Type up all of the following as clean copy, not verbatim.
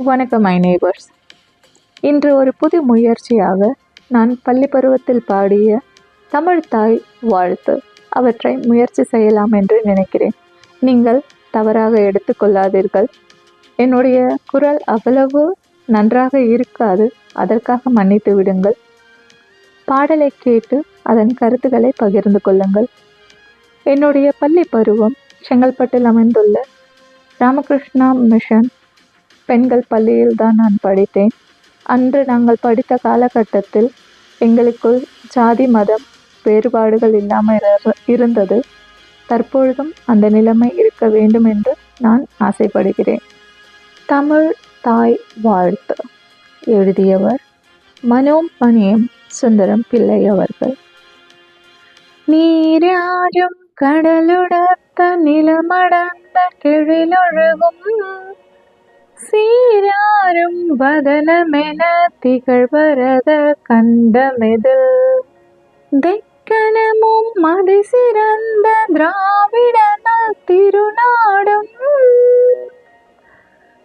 வணக்கம் my neighbours. இன்று ஒரு புது முயற்சியாக நான் பள்ளி பருவத்தில் பாடிய தமிழ் தாய் வாழ்த்து அவற்றை முயற்சி செய்யலாம் என்று நினைக்கிறேன். நீங்கள் தவறாக எடுத்துக்கொள்ளாதீர்கள். என்னுடைய குரல் அவ்வளவு நன்றாக இருக்காது, அதற்காக மன்னித்து விடுங்கள். பாடலை கேட்டு அதன் கருத்துக்களை பகிர்ந்து கொள்ளுங்கள். என்னுடைய பள்ளி பருவம் செங்கல்பட்டில் அமைந்துள்ள ராமகிருஷ்ணா மிஷன் பெண்கள் பள்ளியில் தான் நான் படித்தேன். அன்று நாங்கள் படித்த காலகட்டத்தில் எங்களுக்குள் ஜாதி மதம் வேறுபாடுகள் இல்லாமல் இருந்தது. தற்பொழுதும் அந்த நிலைமை இருக்க வேண்டும் என்று நான் ஆசைப்படுகிறேன். தமிழ் தாய் வாழ்த்து எழுதியவர் மனோன்மணியம் சுந்தரம் பிள்ளை அவர்கள். நீராடும் கடலுடத்த நிலமடர்ந்த கிழிலொழுகும் சீராரும் வதனமென திகழ்வரத கண்டமெதில் தெக்கணமும் மதி சிறந்த திராவிடனல் திருநாடும்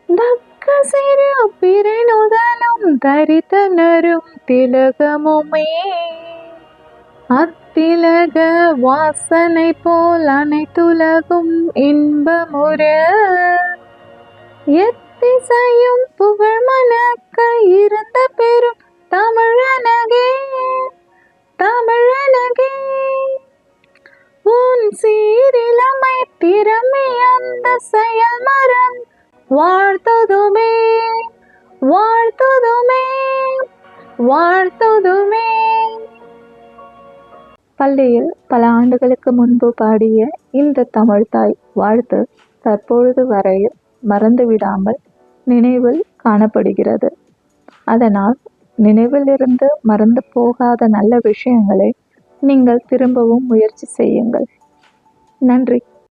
தக்க சிறு பிறனுதலும் தரித்தனரும் திலகமுமே அத்திலக வாசனை போல் அனைத்துலகும் இன்பமுற எத்திசையும் புகழ் மணக்க இருந்த பெரும் தமிழனகே தமிழனகே உன் சீரிலமை திறமை அந்த செயல் மறன் வாழ்த்துதுமே வாழ்த்துதுமே வாழ்த்துதுமே. பள்ளியில் பல ஆண்டுகளுக்கு முன்பு பாடிய இந்த தமிழ் தாய் வாழ்த்து தற்பொழுது வரையில் மறந்துவிடாமல் நினைவில் காணப்படுகிறது. அதனால் நினைவிலிருந்து மறந்து போகாத நல்ல விஷயங்களை நீங்கள் திரும்பவும் முயற்சி செய்யுங்கள். நன்றி.